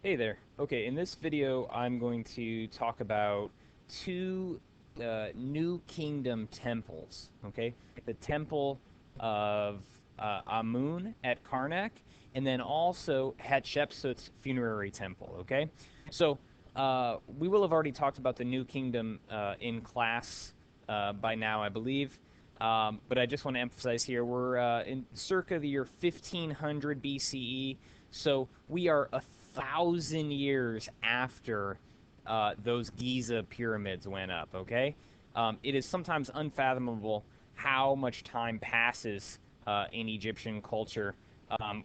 Hey there. Okay, in this video, I'm going to talk about two New Kingdom temples. Okay, the Temple of Amun at Karnak, and then also Hatshepsut's funerary temple. Okay, so we will have already talked about the New Kingdom in class by now, I believe. But I just want to emphasize here we're in circa the year 1500 BCE. So we are 1,000 years after those Giza pyramids went up. Okay, it is sometimes unfathomable how much time passes in Egyptian culture.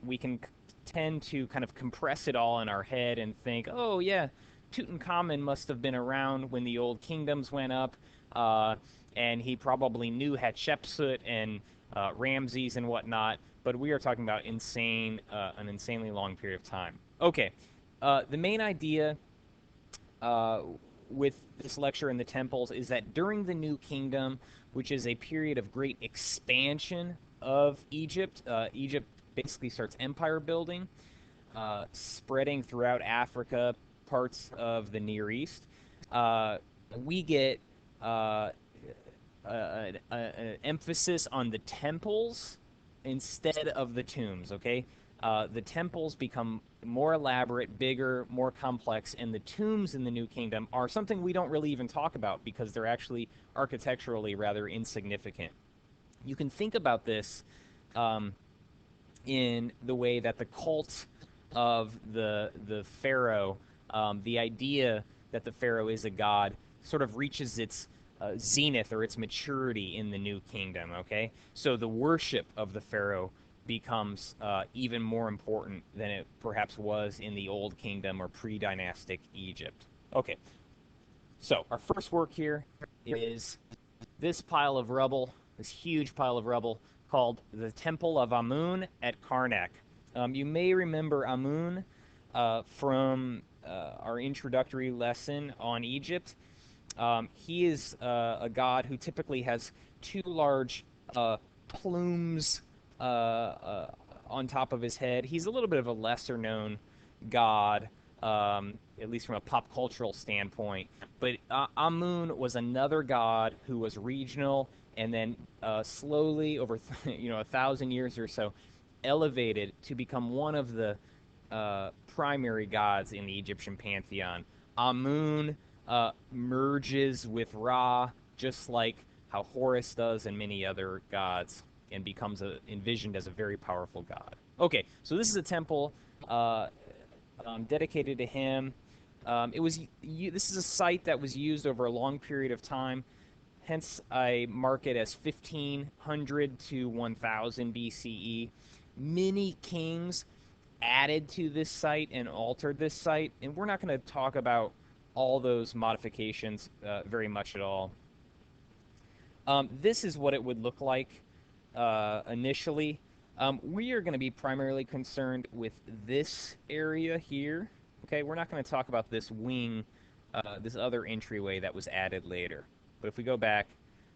We can tend to kind of compress it all in our head and think, oh yeah, Tutankhamun must have been around when the old kingdoms went up, and he probably knew Hatshepsut and Ramses and whatnot. But we are talking about an insanely long period of time. Okay, the main idea uh, with this lecture in the temples is that during the New Kingdom, which is a period of great expansion of Egypt, Egypt basically starts empire building, spreading throughout Africa, parts of the Near East. Uh, we get an emphasis on the temples instead of the tombs. Okay, the temples become more elaborate, bigger, more complex, and the tombs in the New Kingdom are something we don't really even talk about because they're actually architecturally rather insignificant. You can think about this um, in the way that the cult of the pharaoh, the idea that the pharaoh is a god, sort of reaches its zenith or its maturity in the new kingdom. Okay, so the worship of the pharaoh becomes even more important than it perhaps was in the old kingdom or pre-dynastic Egypt. Okay, so our first work here is this pile of rubble, this huge pile of rubble called the Temple of Amun at Karnak. You may remember Amun from our introductory lesson on Egypt. He is a god who typically has two large plumes on top of his head. He's a little bit of a lesser known god, at least from a pop cultural standpoint. But Amun was another god who was regional and then slowly over 1,000 years or so elevated to become one of the primary gods in the Egyptian pantheon. Amun merges with Ra, just like how Horus does and many other gods, and becomes envisioned as a very powerful god. Okay, so this is a temple dedicated to him. This is a site that was used over a long period of time. Hence, I mark it as 1500 to 1000 BCE. Many kings added to this site and altered this site, and we're not going to talk about all those modifications very much at all. This is what it would look like initially. We are going to be primarily concerned with this area here. Okay, we're not going to talk about this wing, this other entryway that was added later. But if we go back,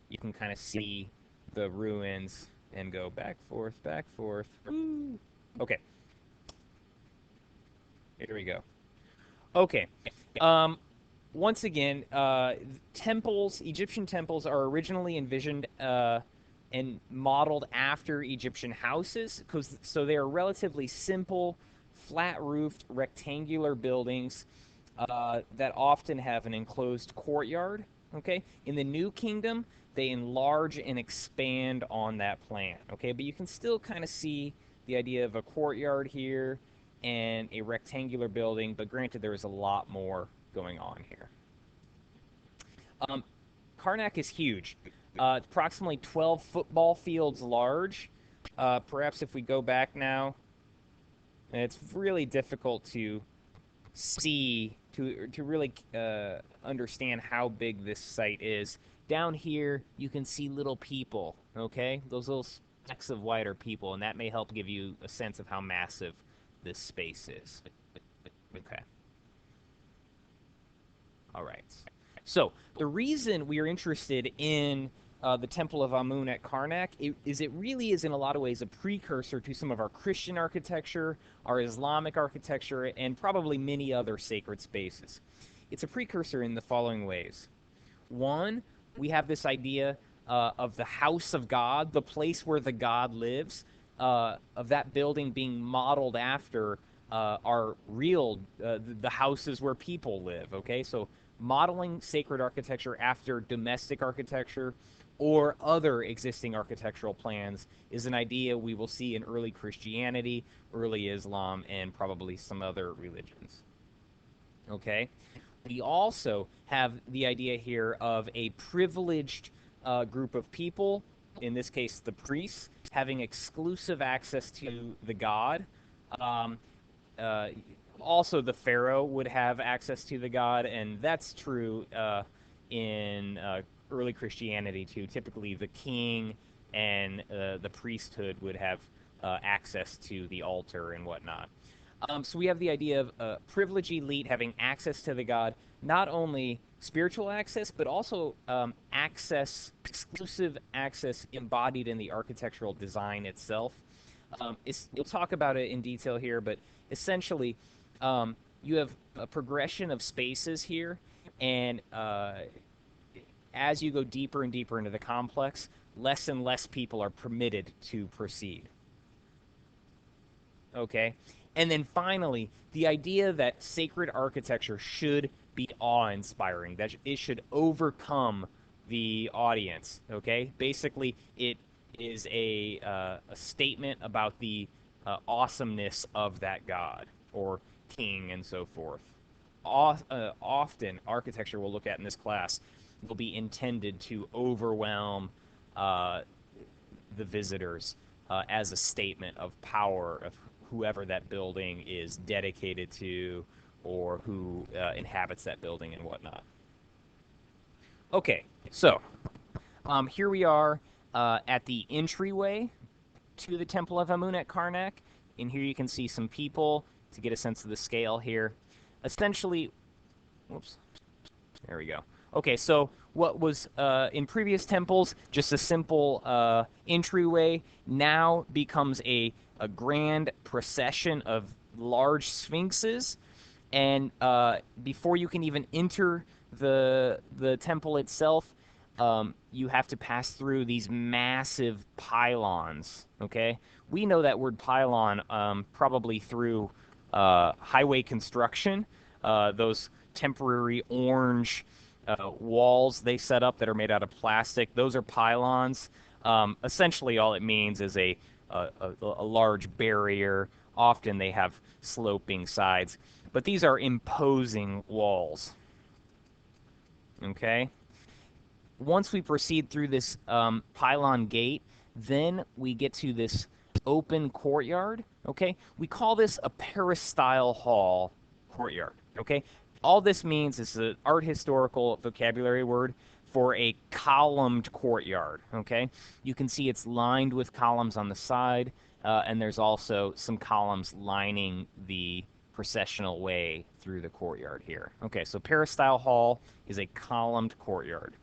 you can kind of see the ruins and go back, forth, back, forth. Woo! Okay, here we go. Okay. Um, Once again, temples, Egyptian temples are originally envisioned and modeled after Egyptian houses, because so they are relatively simple, flat-roofed, rectangular buildings that often have an enclosed courtyard. Okay, in the New Kingdom, they enlarge and expand on that plan. Okay, but you can still kind of see the idea of a courtyard here and a rectangular building, but granted, there is a lot more going on here. Um, Karnak is huge. Approximately 12 football fields large. Perhaps if we go back now, it's really difficult to see, to really understand how big this site is. Down here, you can see little people, okay? Those little specks of white are people, and that may help give you a sense of how massive this space is. Okay. All right. So the reason we are interested in the Temple of Amun at Karnak, it really is in a lot of ways a precursor to some of our Christian architecture, our Islamic architecture, and probably many other sacred spaces. It's a precursor in the following ways. One, we have this idea of the house of God, the place where the God lives, of that building being modeled after our real, the houses where people live, okay? So modeling sacred architecture after domestic architecture or other existing architectural plans is an idea we will see in early Christianity, early Islam, and probably some other religions, okay? We also have the idea here of a privileged group of people, in this case the priests, having exclusive access to the god. Um, uh, Also, the pharaoh would have access to the god, and that's true in early Christianity too. Typically, the king and the priesthood would have access to the altar and whatnot. So we have the idea of a privileged elite having access to the god, not only spiritual access, but also access, exclusive access embodied in the architectural design itself. We'll talk about it in detail here, but essentially, you have a progression of spaces here, and as you go deeper and deeper into the complex, less and less people are permitted to proceed. Okay? And then finally, the idea that sacred architecture should be awe-inspiring, that it should overcome the audience. Okay? Basically, it is a statement about the awesomeness of that god or king and so forth. Often, architecture we'll look at in this class will be intended to overwhelm uh, the visitors as a statement of power of whoever that building is dedicated to or who inhabits that building and whatnot. Okay, so here we are at the entryway to the Temple of Amun at Karnak. And here you can see some people to get a sense of the scale here. Essentially, whoops, there we go. Okay, so what was in previous temples just a simple entryway now becomes a grand procession of large sphinxes, and before you can even enter the temple itself, you have to pass through these massive pylons. Okay, we know that word pylon probably through highway construction. Those temporary orange walls they set up that are made out of plastic. Those are pylons. Essentially, all it means is a large barrier. Often they have sloping sides, but these are imposing walls. Okay. Once we proceed through this pylon gate, then we get to this open courtyard. Okay. We call this a peristyle hall courtyard. Okay. All this means is an art historical vocabulary word for a columned courtyard. Okay. You can see it's lined with columns on the side, and there's also some columns lining the processional way through the courtyard here. Okay, so peristyle hall is a columned courtyard.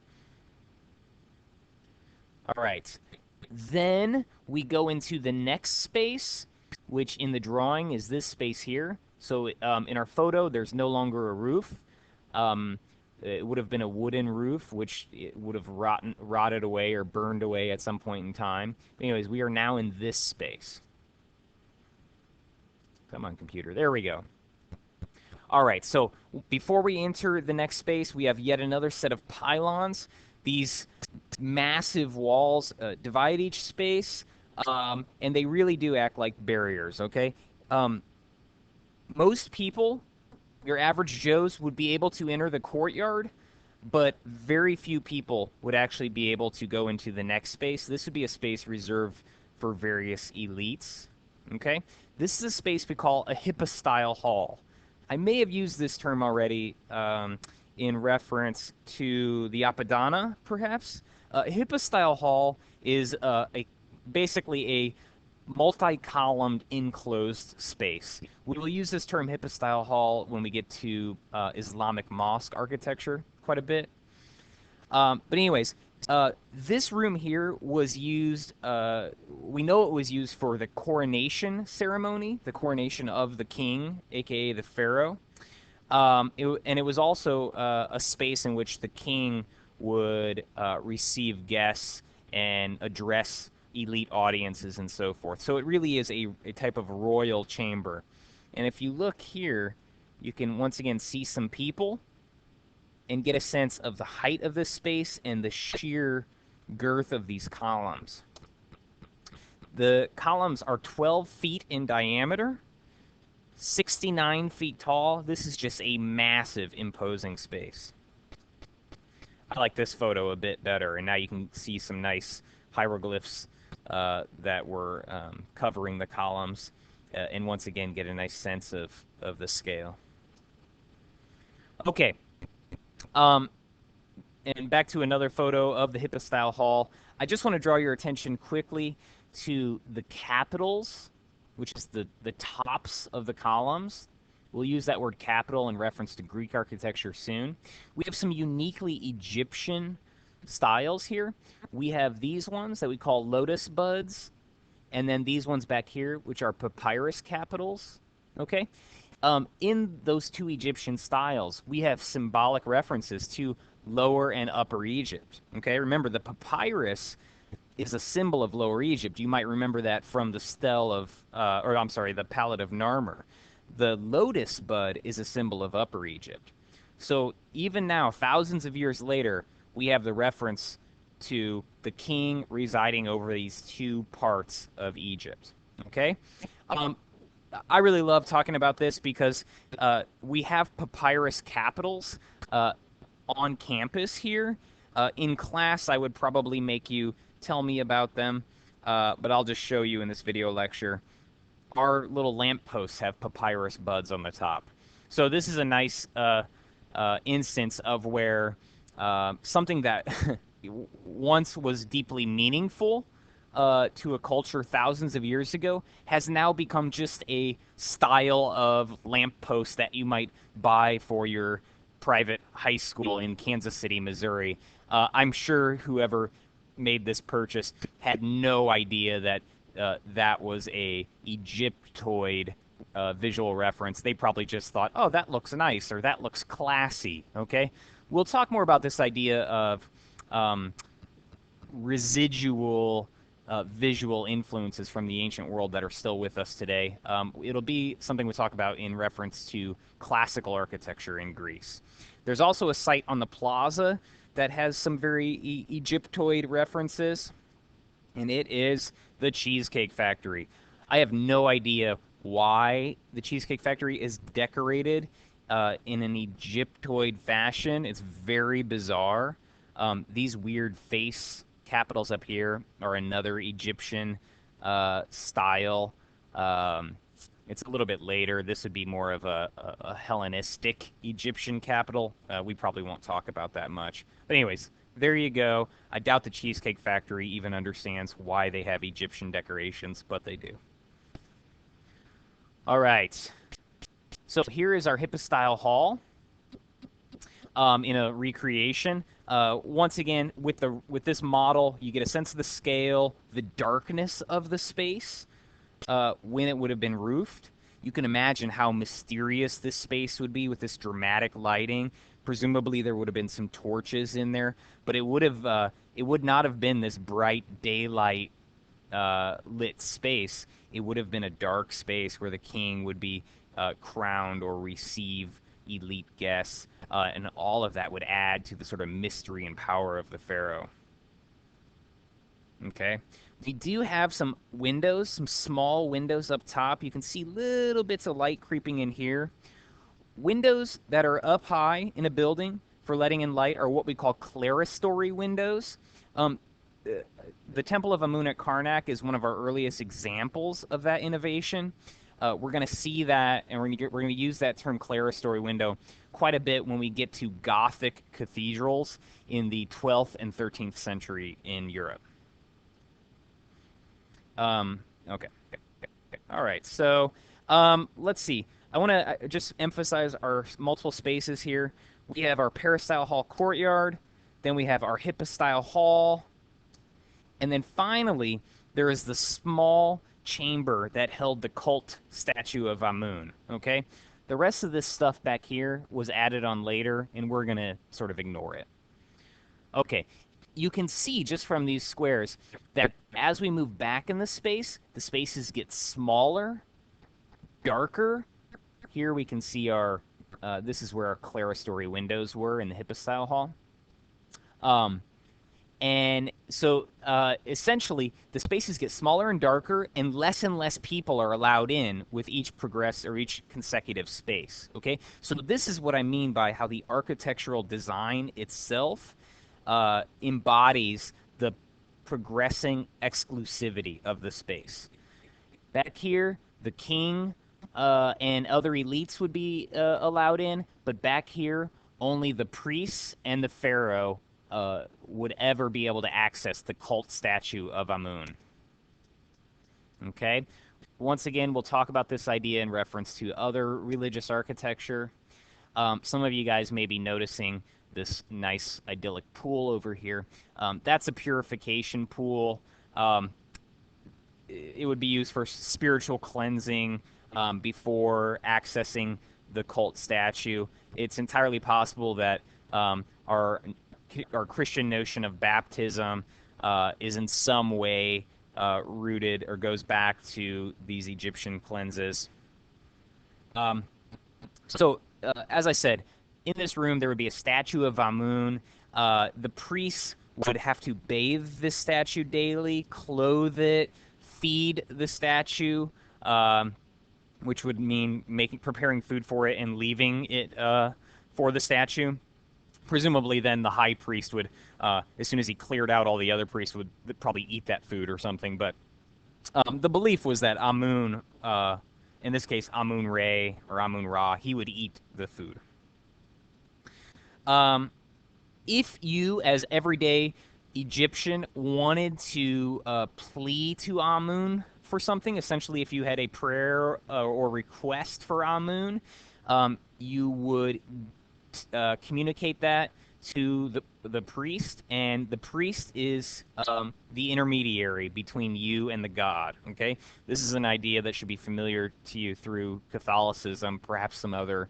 All right. Then we go into the next space, which in the drawing is this space here. So in our photo, there's no longer a roof. It would have been a wooden roof, which it would have rotted away or burned away at some point in time. But anyways, we are now in this space. Come on, computer. There we go. All right, so before we enter the next space, we have yet another set of pylons. These massive walls divide each space, and they really do act like barriers, okay? Most people, your average Joes, would be able to enter the courtyard, but very few people would actually be able to go into the next space. This would be a space reserved for various elites, okay? This is a space we call a hypostyle hall. I may have used this term already in reference to the Apadana, perhaps. Hypostyle hall is basically a multi-columned enclosed space. We will use this term hypostyle hall when we get to Islamic mosque architecture quite a bit. But anyways, This room here was used, we know it was used for the coronation ceremony, the coronation of the king, aka the pharaoh. And it was also a space in which the king would receive guests and address elite audiences and so forth. So it really is a type of royal chamber. And if you look here, you can once again see some people and get a sense of the height of this space and the sheer girth of these columns. The columns are 12 feet in diameter, 69 feet tall. This is just a massive, imposing space. I like this photo a bit better, and now you can see some nice hieroglyphs that were covering the columns, and once again get a nice sense of the scale. Okay. And back to another photo of the Hippostyle Hall. I just want to draw your attention quickly to the capitals, which is the tops of the columns. We'll use that word capital in reference to Greek architecture soon. We have some uniquely Egyptian styles here. We have these ones that we call lotus buds, and then these ones back here, which are papyrus capitals. Okay? In those two Egyptian styles, we have symbolic references to Lower and Upper Egypt. Okay? Remember, the papyrus is a symbol of Lower Egypt. You might remember that from the stele of, or I'm sorry, the Palette of Narmer. The lotus bud is a symbol of Upper Egypt. So even now, thousands of years later, we have the reference to the king residing over these two parts of Egypt. Okay? I really love talking about this because we have papyrus capitals on campus here. In class, I would probably make you tell me about them, but I'll just show you in this video lecture. Our little lampposts have papyrus buds on the top. So this is a nice instance of where something that once was deeply meaningful to a culture thousands of years ago has now become just a style of lamppost that you might buy for your private high school in Kansas City, Missouri. I'm sure whoever made this purchase had no idea that that was a Egyptoid visual reference. They probably just thought, oh, that looks nice, or that looks classy, okay? We'll talk more about this idea of residual visual influences from the ancient world that are still with us today. It'll be something we talk about in reference to classical architecture in Greece. There's also a site on the plaza that has some very Egyptoid references, and it is the Cheesecake Factory. I have no idea why the Cheesecake Factory is decorated in an Egyptoid fashion. It's very bizarre. These weird face capitals up here are another Egyptian style. It's a little bit later. This would be more of a Hellenistic Egyptian capital. We probably won't talk about that much. But anyways, there you go. I doubt the Cheesecake Factory even understands why they have Egyptian decorations, but they do. All right. So here is our Hippostyle Hall in a recreation. Once again, with this model, you get a sense of the scale, the darkness of the space when it would have been roofed. You can imagine how mysterious this space would be with this dramatic lighting. Presumably, there would have been some torches in there, but it would not have been this bright daylight lit space. It would have been a dark space where the king would be crowned or receive elite guests, and all of that would add to the sort of mystery and power of the pharaoh. Okay, we do have some windows, some small windows up top. You can see little bits of light creeping in here. Windows that are up high in a building for letting in light are what we call clerestory windows. The Temple of Amun at Karnak is one of our earliest examples of that innovation. We're going to see that, and we're going to use that term clerestory window quite a bit when we get to Gothic cathedrals in the 12th and 13th century in Europe. Okay. All right. So let's see. I want to just emphasize our multiple spaces here. We have our Peristyle Hall courtyard. Then we have our hypostyle hall. And then finally, there is the small chamber that held the cult statue of Amun. Okay? The rest of this stuff back here was added on later, and we're going to sort of ignore it. Okay, you can see just from these squares that as we move back in the spaces get smaller, darker. Here we can see our, this is where our clerestory windows were in the hypostyle hall. And so essentially, the spaces get smaller and darker, and less people are allowed in with each each consecutive space. Okay, so this is what I mean by how the architectural design itself embodies the progressing exclusivity of the space. Back here, the king and other elites would be allowed in, but back here, only the priests and the pharaoh would ever be able to access the cult statue of Amun. Okay? Once again, we'll talk about this idea in reference to other religious architecture. Some of you guys may be noticing this nice idyllic pool over here. That's a purification pool. It would be used for spiritual cleansing before accessing the cult statue. It's entirely possible that our Christian notion of baptism is in some way rooted or goes back to these Egyptian cleanses. So, as I said, in this room there would be a statue of Amun. The priests would have to bathe this statue daily, clothe it, feed the statue, which would mean preparing food for it and leaving it for the statue. Presumably, then the high priest would, as soon as he cleared out all the other priests, would probably eat that food or something. But the belief was that Amun, in this case Amun-Re or Amun-Ra, he would eat the food. If you, as everyday Egyptian, wanted to plea to Amun for something, essentially if you had a prayer or request for Amun, you would communicate that to the priest, and the priest is the intermediary between you and the god. Okay, this is an idea that should be familiar to you through Catholicism, perhaps some other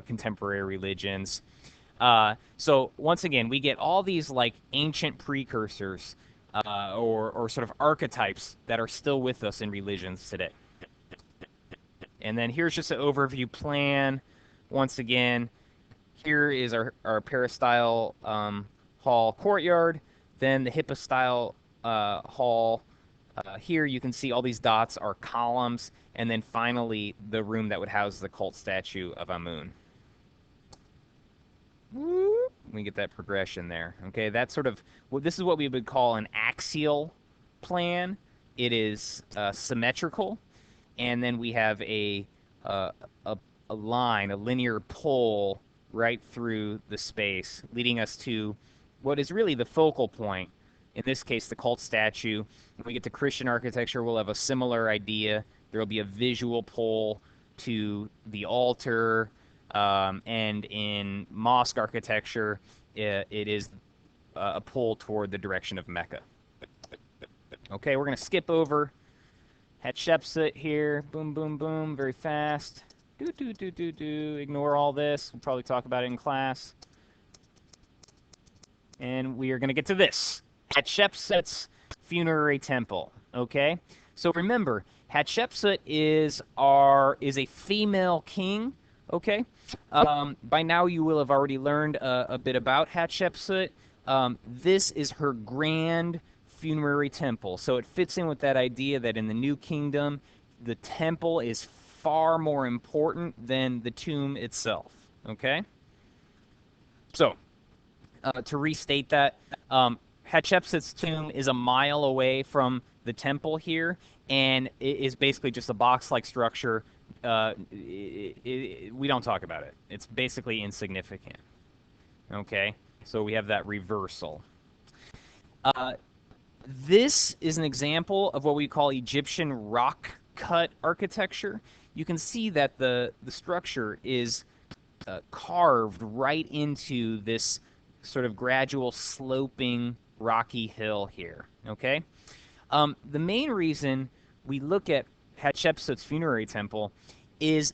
contemporary religions. So once again, we get all these like ancient precursors or sort of archetypes that are still with us in religions today. And then here's just an overview plan. Once again, here is our peristyle hall courtyard, then the hypostyle hall. Here you can see all these dots are columns, and then finally the room that would house the cult statue of Amun. We get that progression there. Okay, that's sort of this is what we would call an axial plan. It is symmetrical, and then we have a line, a linear pole right through the space, leading us to what is really the focal point. In this case, the cult statue. When we get to Christian architecture, we'll have a similar idea. There will be a visual pole to the altar, and in mosque architecture, it is a pole toward the direction of Mecca. Okay, we're going to skip over Hatshepsut here. Boom, boom, boom, very fast. Ignore all this. We'll probably talk about it in class. And we are going to get to this. Hatshepsut's funerary temple. Okay? So remember, Hatshepsut is a female king. Okay? By now you will have already learned a bit about Hatshepsut. This is her grand funerary temple. So it fits in with that idea that in the New Kingdom, the temple is far more important than the tomb itself. Okay? So, to restate that, Hatshepsut's tomb is a mile away from the temple here, and it is basically just a box-like structure. We don't talk about it. It's basically insignificant. Okay? So we have that reversal. This is an example of what we call Egyptian rock-cut architecture. You can see that the structure is carved right into this sort of gradual sloping rocky hill here. Okay, the main reason we look at Hatshepsut's funerary temple is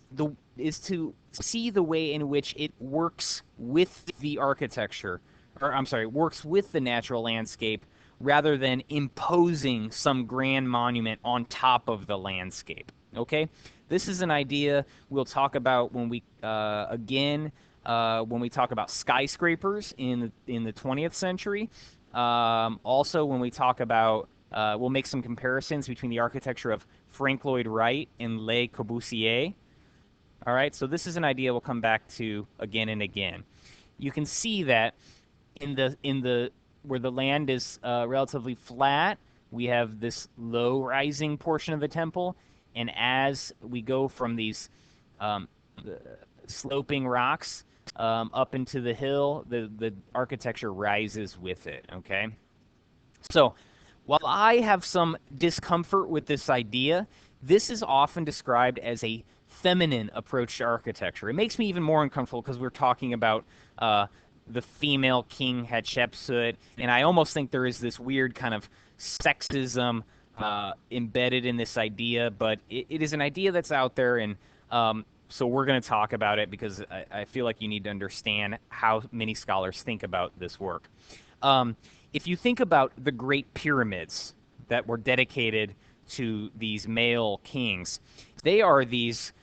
to see the way in which it works with the architecture, or I'm sorry, works with the natural landscape rather than imposing some grand monument on top of the landscape. Okay, this is an idea we'll talk about when we when we talk about skyscrapers in the 20th century. Also, when we talk about we'll make some comparisons between the architecture of Frank Lloyd Wright and Le Corbusier. All right, so this is an idea we'll come back to again and again. You can see that in the where the land is relatively flat, we have this low rising portion of the temple, and as we go from these sloping rocks up into the hill, the architecture rises with it. Okay, so while I have some discomfort with this idea, this is often described as a feminine approach to architecture. It makes me even more uncomfortable because we're talking about the female king Hatshepsut, and I almost think there is this weird kind of sexism embedded in this idea, but it is an idea that's out there, and so we're going to talk about it because I feel like you need to understand how many scholars think about this work. If you think about the Great Pyramids that were dedicated to these male kings, they are these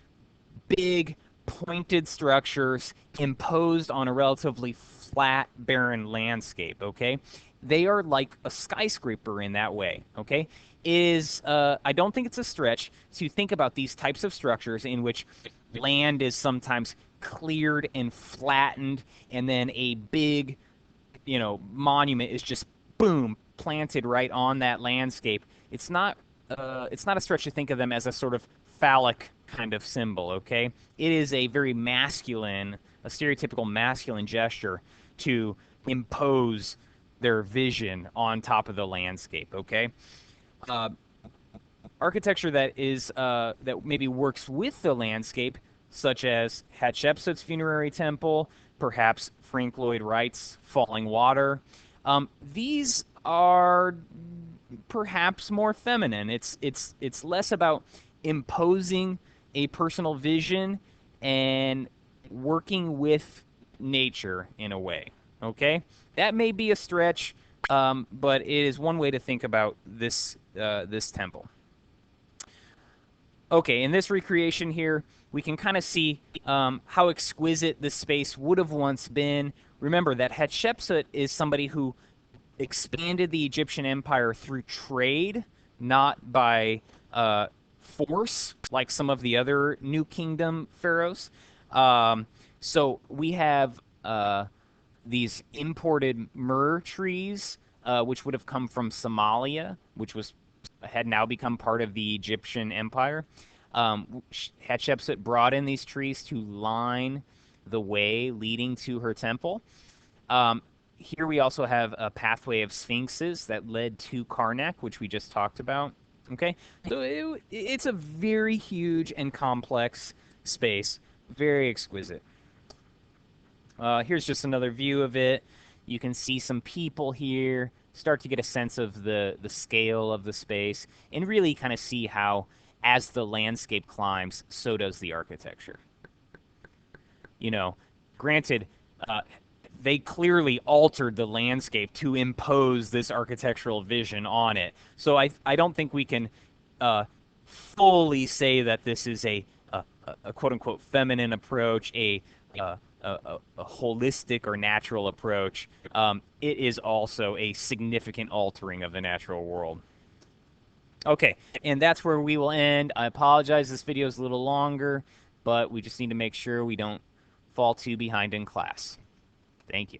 big, pointed structures imposed on a relatively flat, barren landscape, okay? They are like a skyscraper in that way, okay? I don't think it's a stretch to think about these types of structures in which land is sometimes cleared and flattened, and then a big, monument is just boom planted right on that landscape. It's not a stretch to think of them as a sort of phallic kind of symbol. Okay, it is a very masculine, a stereotypical masculine gesture to impose their vision on top of the landscape. Okay, architecture that that maybe works with the landscape, such as Hatshepsut's funerary temple, perhaps Frank Lloyd Wright's Falling Water. These are perhaps more feminine. It's less about imposing a personal vision and working with nature in a way. Okay, that may be a stretch, but it is one way to think about this temple. Okay, in this recreation here, we can kind of see how exquisite this space would have once been. Remember that Hatshepsut is somebody who expanded the Egyptian empire through trade, not by force, like some of the other New Kingdom pharaohs. So we have these imported myrrh trees, which would have come from Somalia, which had now become part of the Egyptian empire. Hatshepsut brought in these trees to line the way leading to her temple. Here we also have a pathway of sphinxes that led to Karnak, which we just talked about. Okay, so it's a very huge and complex space, very exquisite. Here's just another view of it. You can see some people here, start to get a sense of the scale of the space, and really kind of see how, as the landscape climbs, so does the architecture. Granted, they clearly altered the landscape to impose this architectural vision on it. So I don't think we can fully say that this is a quote-unquote feminine approach, a holistic or natural approach. It is also a significant altering of the natural world. Okay, and that's where we will end. I apologize, this video is a little longer, but we just need to make sure we don't fall too behind in class. Thank you.